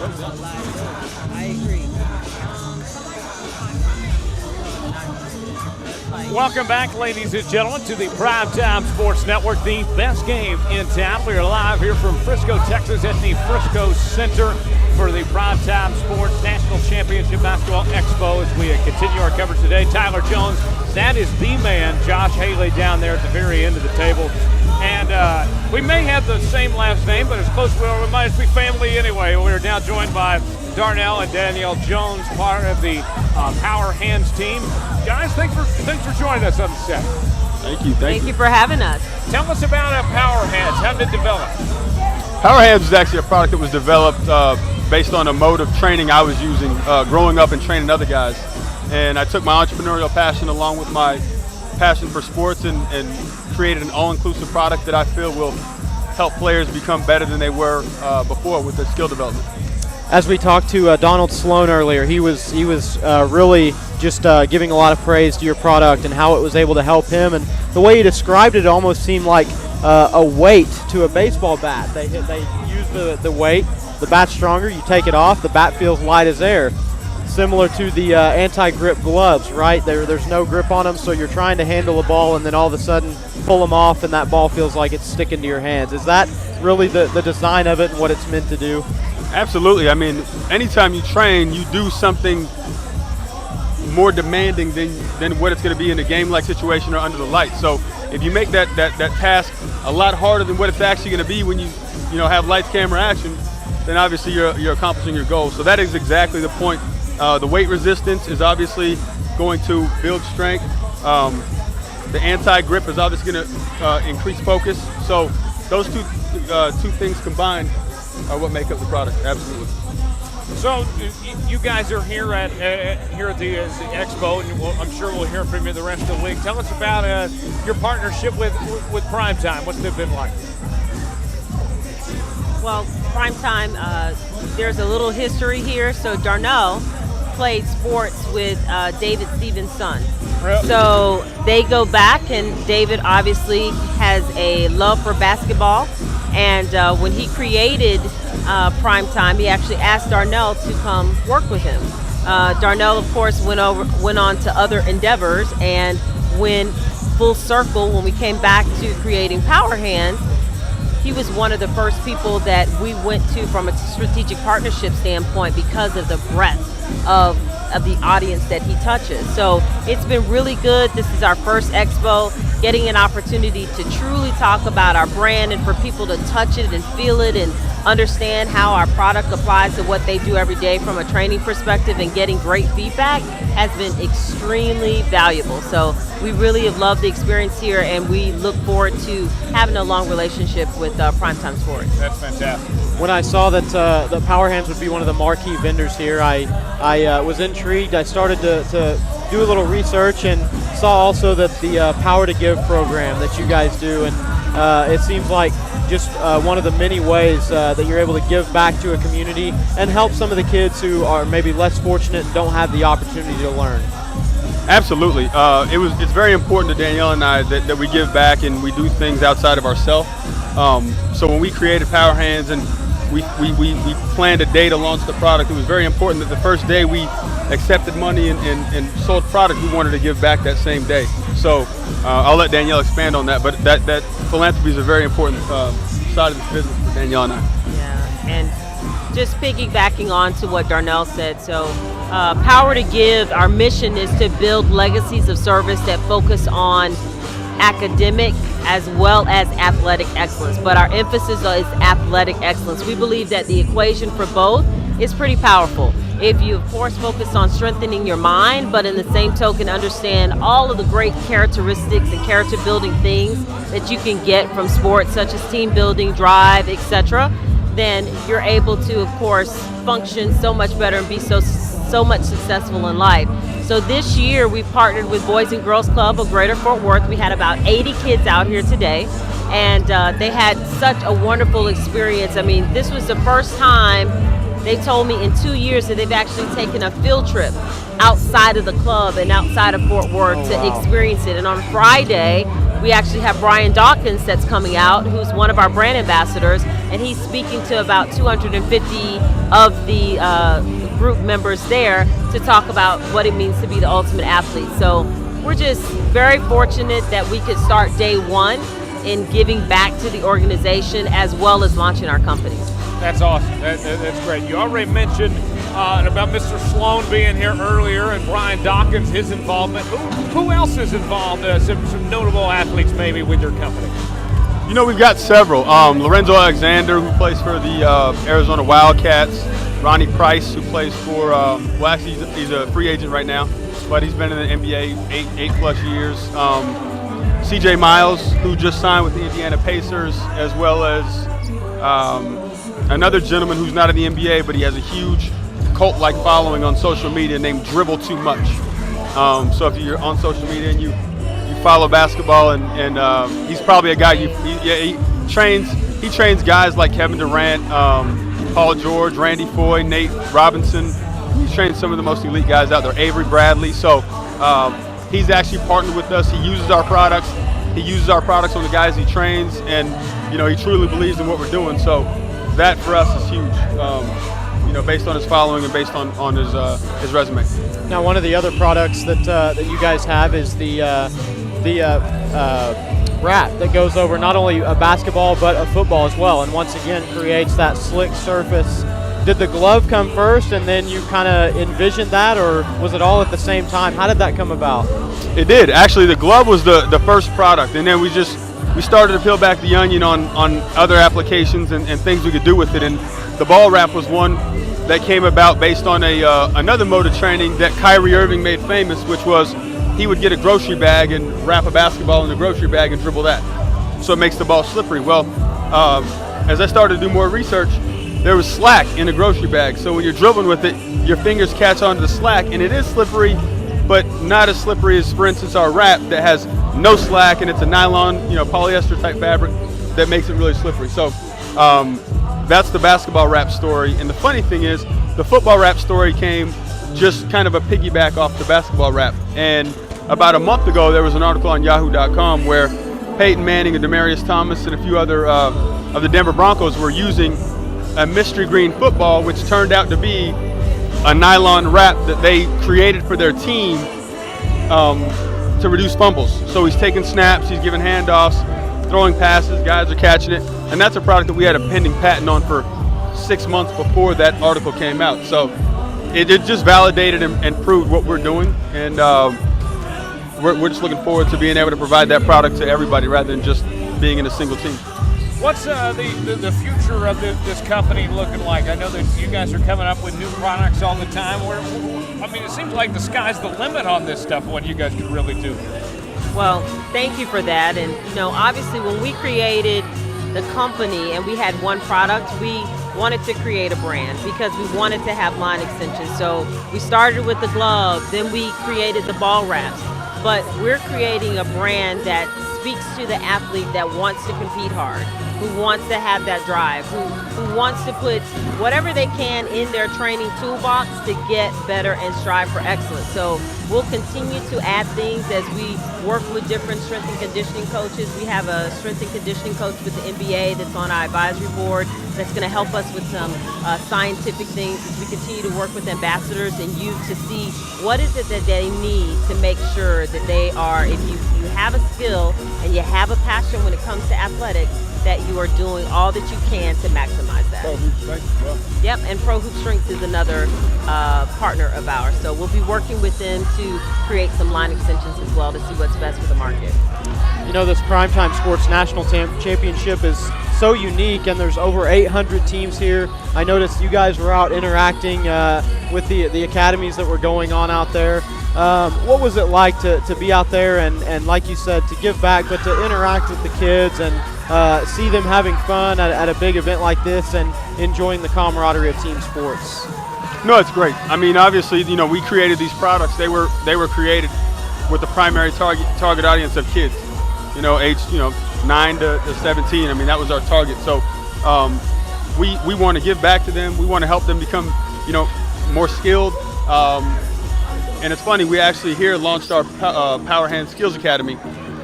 I agree. Welcome back, ladies and gentlemen, to the PrimeTime Sports Network, the best game in town. We are live here from Frisco, Texas at the Frisco Center for the PrimeTime Sports National Championship Basketball Expo as we continue our coverage today. Tyler Jones, that is the man, Josh Haley, down there at the very end of the table. And we may have the same last name, but as close as we are, we might as be family anyway. We're now joined by Darnell and Danyel Jones, part of the PowerHandz team. Guys, thanks for joining us on the set. Thank you. Thank you for having us. Tell us about PowerHandz. How did it develop? PowerHandz is actually a product that was developed based on a mode of training I was using growing up and training other guys. And I took my entrepreneurial passion along with my passion for sports and created an all-inclusive product that I feel will help players become better than they were before with their skill development. As we talked to Donald Sloan earlier, he was really just giving a lot of praise to your product and how it was able to help him. And the way he described it almost seemed like a weight to a baseball bat. They use the weight, the bat's stronger, you take it off, the bat feels light as air. Similar to the anti-grip gloves, right? There's no grip on them, so you're trying to handle a ball and then all of a sudden pull them off and that ball feels like it's sticking to your hands. Is that really the design of it and what it's meant to do? Absolutely. I mean, anytime you train, you do something more demanding than what it's going to be in a game-like situation or under the lights. So if you make that task a lot harder than what it's actually going to be when you have lights, camera, action, then obviously you're accomplishing your goal. So that is exactly the point. The weight resistance is obviously going to build strength. The anti-grip is obviously going to increase focus. So those two things combined are what make up the product. Absolutely. So you guys are here at the expo, and I'm sure we'll hear from you the rest of the week. Tell us about your partnership with PrimeTime. What's it been like? Well, PrimeTime, there's a little history here. So Darnell played sports with David Stevens' son. Really? So they go back, and David obviously has a love for basketball. And when he created PrimeTime, he actually asked Darnell to come work with him. Darnell, of course, went on to other endeavors, and went full circle when we came back to creating PowerHandz. He was one of the first people that we went to from a strategic partnership standpoint because of the breadth of the audience that he touches. So it's been really good. This is our first expo, getting an opportunity to truly talk about our brand and for people to touch it and feel it and understand how our product applies to what they do every day from a training perspective, and getting great feedback has been extremely valuable. So we really have loved the experience here, and we look forward to having a long relationship with PrimeTime Sports. That's fantastic. When I saw that the PowerHandz would be one of the marquee vendors here, I was intrigued. I started to do a little research and saw also that the Power to Give program that you guys do, and it seems like just one of the many ways that you're able to give back to a community and help some of the kids who are maybe less fortunate and don't have the opportunity to learn. Absolutely. It's very important to Danielle and I that we give back and we do things outside of ourselves. So when we created PowerHandz and we planned a day to launch the product, it was very important that the first day we accepted money and sold product, we wanted to give back that same day. So I'll let Danielle expand on that, but that philanthropy is a very important side of this business for Danielle and I. Yeah, and just piggybacking on to what Darnell said, so Power to Give, our mission is to build legacies of service that focus on academic as well as athletic excellence, but our emphasis is athletic excellence. We believe that the equation for both is pretty powerful. If you, of course, focus on strengthening your mind, but in the same token understand all of the great characteristics and character building things that you can get from sports, such as team building, drive, etc., then you're able to, of course, function so much better and be so much successful in life. So this year we partnered with Boys and Girls Club of Greater Fort Worth. We had about 80 kids out here today, and they had such a wonderful experience. I mean, this was the first time, they told me, in 2 years that they've actually taken a field trip outside of the club and outside of Fort Worth to experience it. And on Friday, we actually have Brian Dawkins that's coming out, who's one of our brand ambassadors, and he's speaking to about 250 of the group members there to talk about what it means to be the ultimate athlete. So we're just very fortunate that we could start day one in giving back to the organization as well as launching our company. That's awesome. That's great. You already mentioned about Mr. Sloan being here earlier and Brian Dawkins, his involvement. Who else is involved? Some notable athletes maybe with your company? You know, we've got several. Lorenzo Alexander, who plays for the Arizona Wildcats. Ronnie Price, who plays for, well, actually, he's a free agent right now, but he's been in the NBA eight plus years. CJ Miles, who just signed with the Indiana Pacers, as well as another gentleman who's not in the NBA, but he has a huge cult-like following on social media named Dribble Too Much. So if you're on social media and you follow basketball, and he's probably a guy he trains guys like Kevin Durant, Paul George, Randy Foye, Nate Robinson. He's trained some of the most elite guys out there, Avery Bradley. So he's actually partnered with us. He uses our products. He uses our products on the guys he trains, and he truly believes in what we're doing. So that for us is huge. Based on his following and based on his resume. Now, one of the other products that you guys have is the wrap that goes over not only a basketball but a football as well, and once again creates that slick surface. Did the glove come first and then you kind of envisioned that, or was it all at the same time? How did that come about? It did. Actually, the glove was the first product, and then we started to peel back the onion on other applications and things we could do with it. And the ball wrap was one that came about based on another mode of training that Kyrie Irving made famous, which was he would get a grocery bag and wrap a basketball in the grocery bag and dribble that. So it makes the ball slippery. Well, as I started to do more research, there was slack in the grocery bag. So when you're dribbling with it, your fingers catch onto the slack, and it is slippery, but not as slippery as, for instance, our wrap that has no slack, and it's a nylon, polyester type fabric that makes it really slippery. So that's the basketball wrap story. And the funny thing is, the football wrap story came just kind of a piggyback off the basketball wrap. And about a month ago, there was an article on Yahoo.com where Peyton Manning and Demaryius Thomas and a few other of the Denver Broncos were using a mystery green football, which turned out to be a nylon wrap that they created for their team to reduce fumbles. So he's taking snaps, he's giving handoffs, throwing passes, guys are catching it. And that's a product that we had a pending patent on for 6 months before that article came out. So it just validated and proved what we're doing. And we're just looking forward to being able to provide that product to everybody rather than just being in a single team. What's the future of this company looking like? I know that you guys are coming up with new products all the time. It seems like the sky's the limit on this stuff, what you guys can really do. Well, thank you for that. And, obviously when we created the company and we had one product, we wanted to create a brand because we wanted to have line extensions. So we started with the glove, then we created the ball wraps. But we're creating a brand that speaks to the athlete that wants to compete hard, who wants to have that drive, who wants to put whatever they can in their training toolbox to get better and strive for excellence. So we'll continue to add things as we work with different strength and conditioning coaches. We have a strength and conditioning coach with the NBA that's on our advisory board that's going to help us with some scientific things as we continue to work with ambassadors and youth to see what is it that they need to make sure that they are, if you have a skill and you have a passion when it comes to athletics, that you are doing all that you can to maximize that. Pro Hoop Strength as well. Yep, and Pro Hoop Strength is another partner of ours. So we'll be working with them to create some line extensions as well to see what's best for the market. This PrimeTime Sports National Championship is so unique, and there's over 800 teams here. I noticed you guys were out interacting with the academies that were going on out there. What was it like to be out there and like you said, to give back, but to interact with the kids and see them having fun at a big event like this and enjoying the camaraderie of team sports? No, it's great. Obviously, we created these products. They were created with the primary target audience of kids, aged 9 to 17. That was our target. So we want to give back to them. We want to help them become more skilled. And it's funny, we actually here launched our PowerHandz Skills Academy.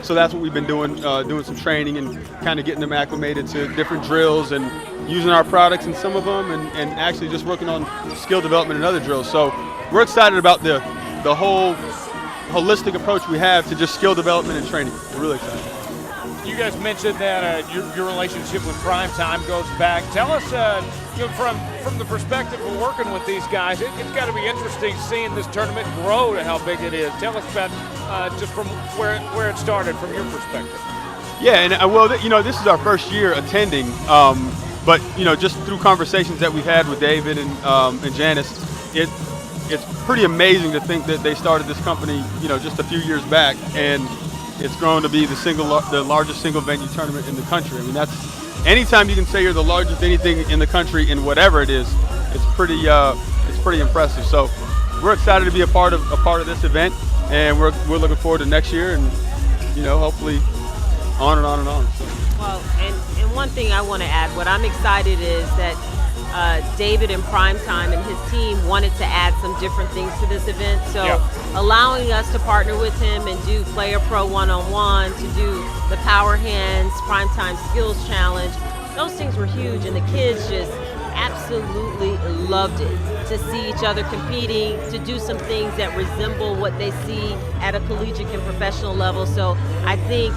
So that's what we've been doing, doing some training and kind of getting them acclimated to different drills and using our products in some of them, and actually just working on skill development in other drills. So we're excited about the whole holistic approach we have to just skill development and training. We're really excited. You guys mentioned that your relationship with PrimeTime goes back. Tell us, from the perspective of working with these guys, it's got to be interesting seeing this tournament grow to how big it is. Tell us about just from where it started from your perspective. Yeah, and this is our first year attending, but just through conversations that we've had with David and Janice, it's pretty amazing to think that they started this company, just a few years back, and it's grown to be the largest single venue tournament in the country. I mean, that's anytime you can say you're the largest anything in the country in whatever it is, it's pretty impressive. So we're excited to be a part of this event, and we're looking forward to next year, and hopefully on and on and on. So. Well, and one thing I want to add, what I'm excited is that David and PrimeTime and his team wanted to add some different things to this event. So allowing us to partner with him and do Player Pro 1-on-1, to do the PowerHandz PrimeTime Skills Challenge, those things were huge, and the kids just absolutely loved it. To see each other competing, to do some things that resemble what they see at a collegiate and professional level. So I think,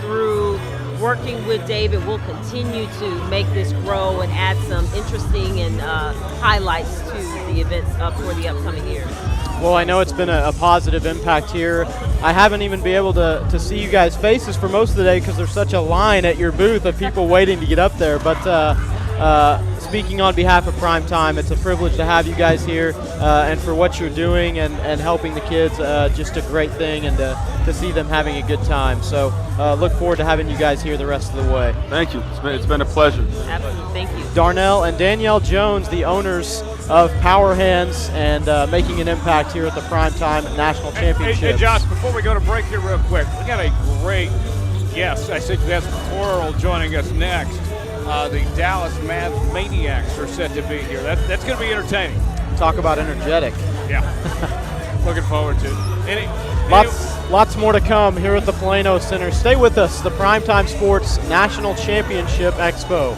through working with David, we'll continue to make this grow and add some interesting and highlights to the events for the upcoming years. Well, I know it's been a positive impact here. I haven't even been able to see you guys' faces for most of the day because there's such a line at your booth of people waiting to get up there. But speaking on behalf of PrimeTime, it's a privilege to have you guys here and for what you're doing and helping the kids, just a great thing, and to see them having a good time. So look forward to having you guys here the rest of the way. Thank you. It's been a pleasure. Absolutely. Thank you. Darnell and Danyel Jones, the owners of PowerHandz, and making an impact here at the PrimeTime National Championships. Hey, Josh, before we go to break here real quick, we got a great guest, I think that's plural, joining us next. The Dallas Mavs Maniacs are set to be here. That's going to be entertaining. Talk about energetic. Yeah. Looking forward to it. Lots more to come here at the Plano Center. Stay with us, the PrimeTime Sports National Championship Expo.